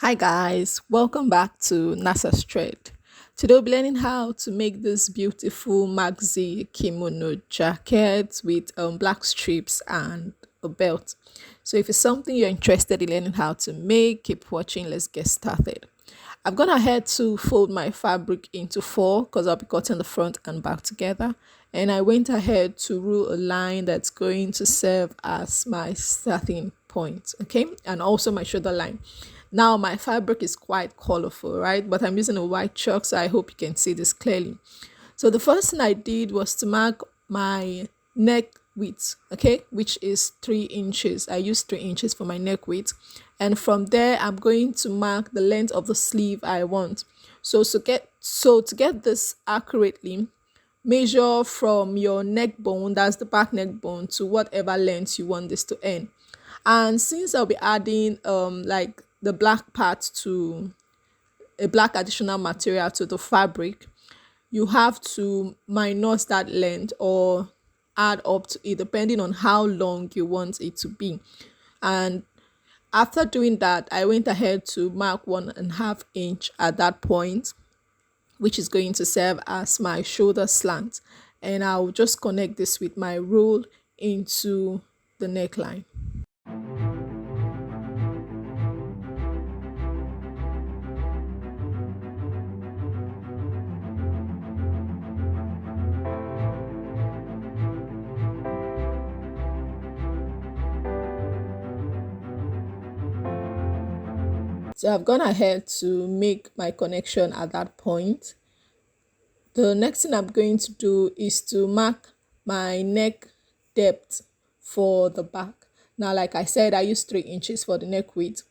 Hi guys, welcome back to NASA's Thread. Today we'll be learning how to make this beautiful Maxi Kimono jacket with black strips and a belt. So if it's something you're interested in learning how to make, keep watching. Let's get started. I've gone ahead to fold my fabric into four because I'll be cutting the front and back together. And I went ahead to rule a line that's going to serve as my starting point, okay? And also my shoulder line. Now my fabric is quite colorful, right? But I'm using a white chalk, so I hope you can see this clearly. So the first thing I did was to mark my neck width, okay, which is 3 inches. I used 3 inches for my neck width, and from there I'm going to mark the length of the sleeve I want. So to get this accurately, measure from your neck bone, that's the back neck bone, to whatever length you want this to end. And since I'll be adding like the black part to a black additional material to the fabric, you have to minus that length or add up to it depending on how long you want it to be. And after doing that, I went ahead to mark 1.5 inch at that point, which is going to serve as my shoulder slant. And I'll just connect this with my rule into the neckline. So I've gone ahead to make my connection at that point. The next thing I'm going to do is to mark my neck depth for the back. Now, like I said, I use 3 inches for the neck width.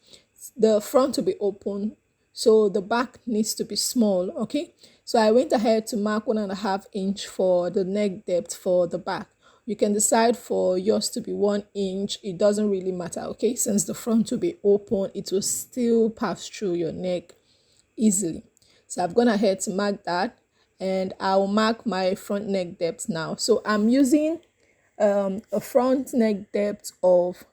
The front will be open, so the back needs to be small, okay? So I went ahead to mark 1.5 inch for the neck depth for the back. You can decide for yours to be 1 inch. It doesn't really matter, okay? Since the front will be open, it will still pass through your neck easily. So I've gone ahead to mark that, and I'll mark my front neck depth now. So I'm using a front neck depth of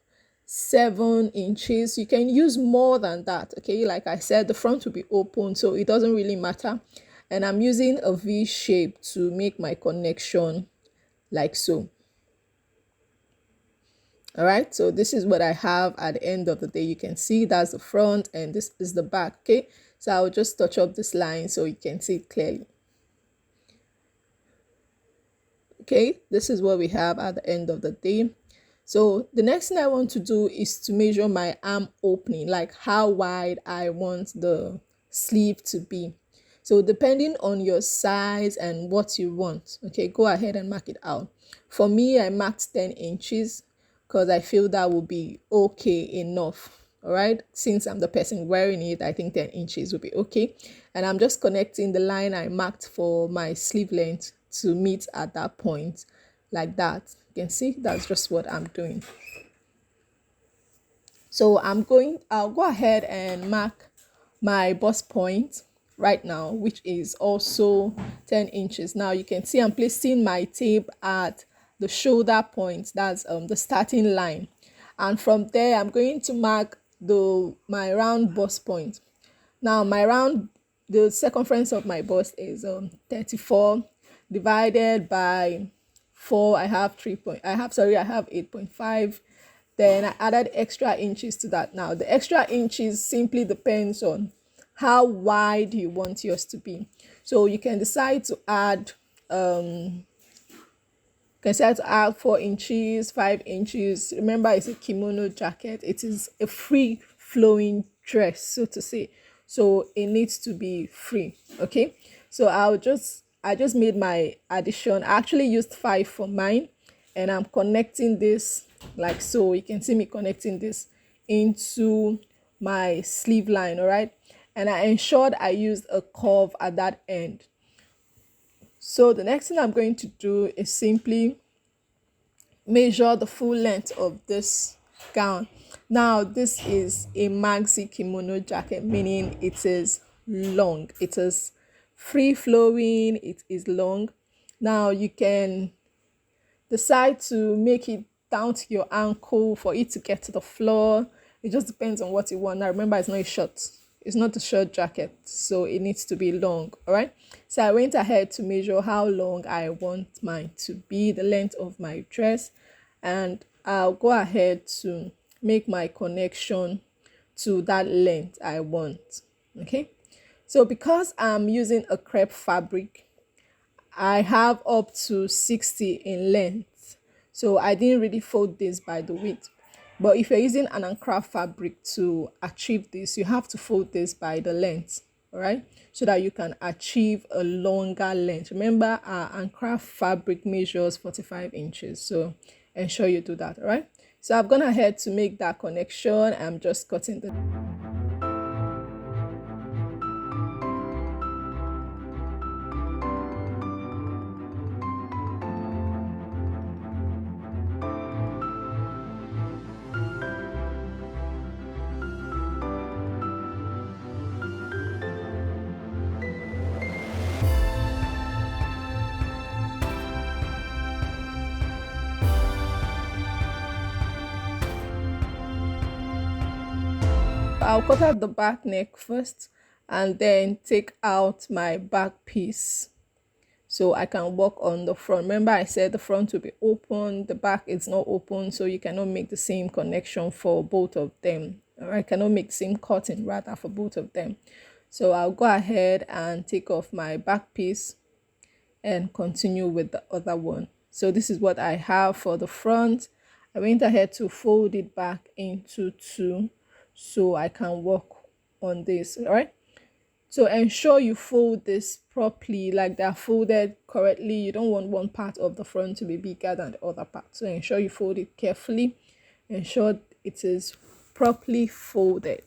7 inches. You can use more than that, okay? Like I said, the front will be open, so it doesn't really matter. And I'm using a V shape to make my connection like so. All right, so this is what I have at the end of the day. You can see that's the front and this is the back, okay? So I'll just touch up this line so you can see it clearly. Okay, this is what we have at the end of the day. So the next thing I want to do is to measure my arm opening, like how wide I want the sleeve to be. So depending on your size and what you want, okay, go ahead and mark it out. For me, I marked 10 inches because I feel that will be okay enough. All right, since I'm the person wearing it, I think 10 inches will be okay. And I'm just connecting the line I marked for my sleeve length to meet at that point, like that. You can see that's just what I'm doing. So I'll go ahead and mark my bust point right now, which is also 10 inches. Now you can see I'm placing my tape at the shoulder point, that's the starting line, and from there I'm going to mark my round bust point. Now the circumference of my bust is 34 divided by 4. I have 8.5. Then I added extra inches to that. Now the extra inches simply depends on how wide you want yours to be. So you can decide to add 4 inches, 5 inches. Remember, it's a kimono jacket. It is a free flowing dress, so to say. So it needs to be free. Okay. So I just made my addition. I actually used 5 for mine, and I'm connecting this like so. You can see me connecting this into my sleeve line, all right? And I ensured I used a curve at that end. So the next thing I'm going to do is simply measure the full length of this gown. Now this is a maxi kimono jacket, meaning it is long, it is free flowing, it is long. Now you can decide to make it down to your ankle for it to get to the floor. It just depends on what you want. Now remember, it's not a short It's not a short jacket, so it needs to be long. All right. So I went ahead to measure how long I want mine to be, the length of my dress, and I'll go ahead to make my connection to that length I want. Okay. So because I'm using a crepe fabric, I have up to 60 in length. So I didn't really fold this by the width. But if you're using an ankara fabric to achieve this, you have to fold this by the length, all right? So that you can achieve a longer length. Remember, our ankara fabric measures 45 inches. So ensure you do that, all right? So I've gone ahead to make that connection. I'm just cutting the... I'll cut out the back neck first and then take out my back piece so I can work on the front. Remember, I said the front will be open, the back is not open, so you cannot make the same connection for both of them. Or I cannot make the same cutting rather for both of them. So I'll go ahead and take off my back piece and continue with the other one. So this is what I have for the front. I went ahead to fold it back into two so I can work on this. All right. So ensure you fold this properly, like they're folded correctly. You don't want one part of the front to be bigger than the other part. So ensure you fold it carefully. Ensure it is properly folded.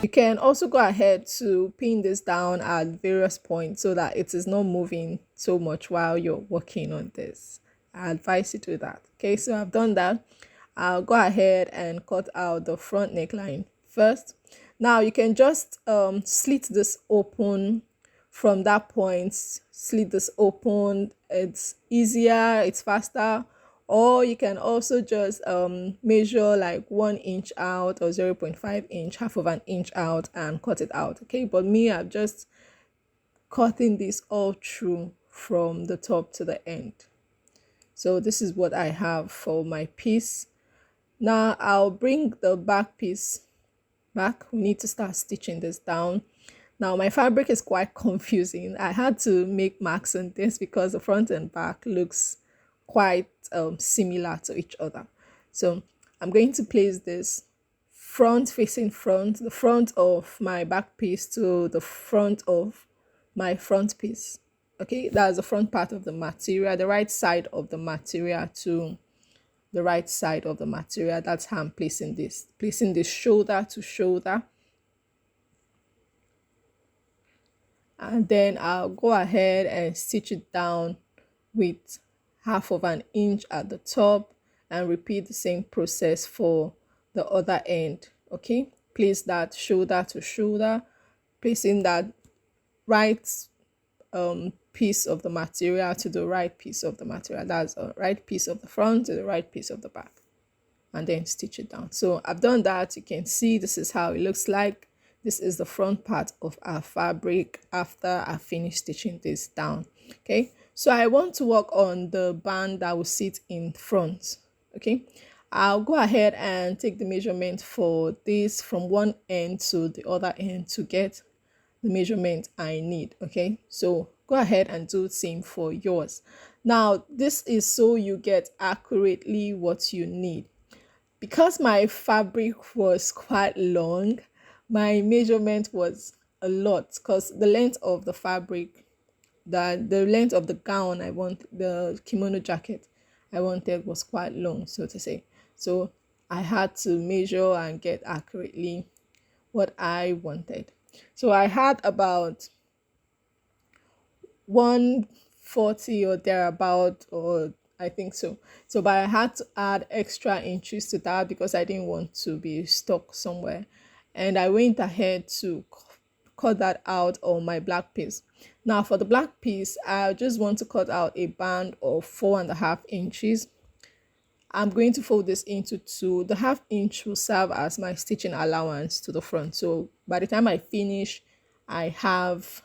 You can also go ahead to pin this down at various points so that it is not moving so much while you're working on this. I advise you to do that. Okay, so I've done that. I'll go ahead and cut out the front neckline first. Now you can just slit this open from that point. Slit this open. It's easier, it's faster. Or you can also just measure like 1 inch out or 0.5 inch, half of an inch out, and cut it out. Okay, but me, I'm just cutting this all through from the top to the end. So this is what I have for my piece. Now I'll bring the back piece back. We need to start stitching this down. Now my fabric is quite confusing. I had to make marks on this because the front and back looks quite similar to each other. So I'm going to place this front facing front, the front of my back piece to the front of my front piece. Okay, that's the front part of the material, the right side of the material to the right side of the material. That's how I'm placing this shoulder to shoulder. And then I'll go ahead and stitch it down with half of an inch at the top and repeat the same process for the other end. Okay, place that shoulder to shoulder, placing that right piece of the material to the right piece of the material. That's the right piece of the front to the right piece of the back, and then stitch it down. So I've done that. You can see this is how it looks like. This is the front part of our fabric after I finish stitching this down. Okay, so I want to work on the band that will sit in front. Okay, I'll go ahead and take the measurement for this from one end to the other end to get the measurement I need. Okay, so go ahead and do the same for yours. Now this is so you get accurately what you need. Because my fabric was quite long, my measurement was a lot because the length of the fabric, the length of the gown I want, the kimono jacket I wanted was quite long, so to say. So I had to measure and get accurately what I wanted. So I had about 140 or thereabout, or I think so. So, but I had to add extra inches to that because I didn't want to be stuck somewhere. And I went ahead to cut that out on my black piece. Now for the black piece, I just want to cut out a band of 4.5 inches. I'm going to fold this into two. The half inch will serve as my stitching allowance to the front. So by the time I finish, I have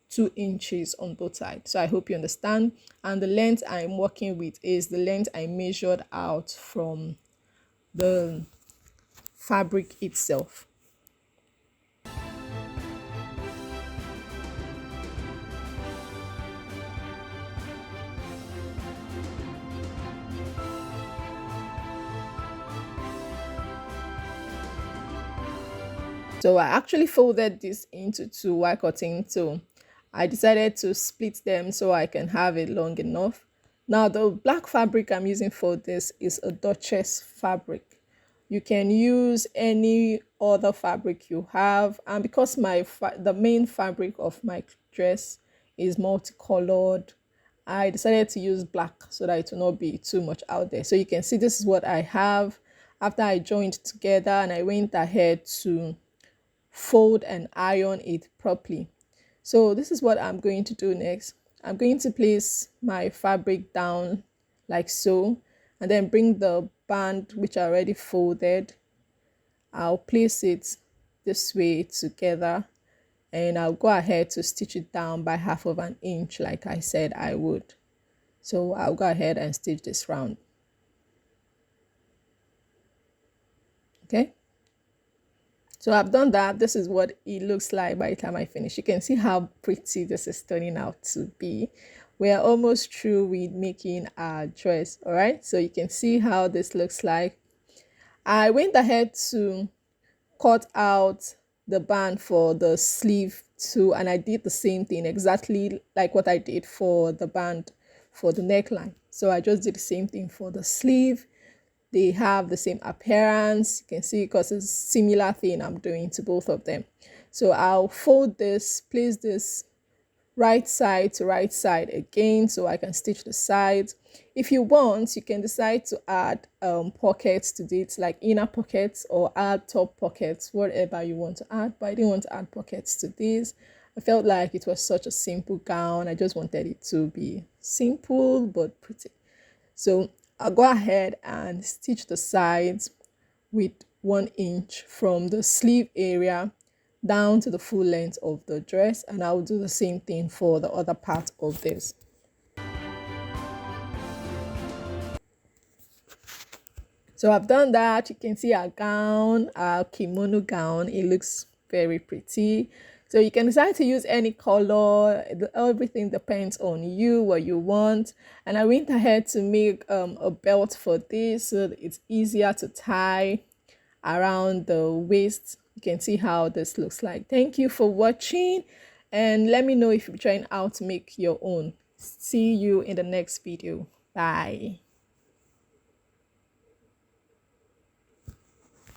2 inches on both sides. So I hope you understand. And the length I'm working with is the length I measured out from the fabric itself. So I actually folded this into two while cutting. So I decided to split them so I can have it long enough. Now the black fabric I'm using for this is a Duchess fabric. You can use any other fabric you have, and because the main fabric of my dress is multicolored, I decided to use black so that it will not be too much out there. So you can see this is what I have after I joined together, and I went ahead to fold and iron it properly. So this is what I'm going to do next. I'm going to place my fabric down like so, and then bring the band which I already folded. I'll place it this way together, and I'll go ahead to stitch it down by 1/2 inch like I said I would. So I'll go ahead and stitch this round. Okay. So I've done that. This is what it looks like by the time I finish. You can see how pretty this is turning out to be. We are almost through with making our dress. All right. So you can see how this looks like. I went ahead to cut out the band for the sleeve too, and I did the same thing exactly like what I did for the band for the neckline. So I just did the same thing for the sleeve. They have the same appearance. You can see because it's similar thing I'm doing to both of them. So I'll fold this, place this right side to right side again so I can stitch the sides. If you want, you can decide to add pockets to it, like inner pockets, or add top pockets, whatever you want to add. But I didn't want to add pockets to this. I felt like it was such a simple gown. I just wanted it to be simple but pretty. So I'll go ahead and stitch the sides with 1 inch from the sleeve area down to the full length of the dress, and I'll do the same thing for the other part of this. So I've done that. You can see our gown, our kimono gown. It looks very pretty. So you can decide to use any color. Everything depends on you, what you want. And I went ahead to make a belt for this so that it's easier to tie around the waist. You can see how this looks like. Thank you for watching, and let me know if you're trying out to make your own. See you in the next video. Bye.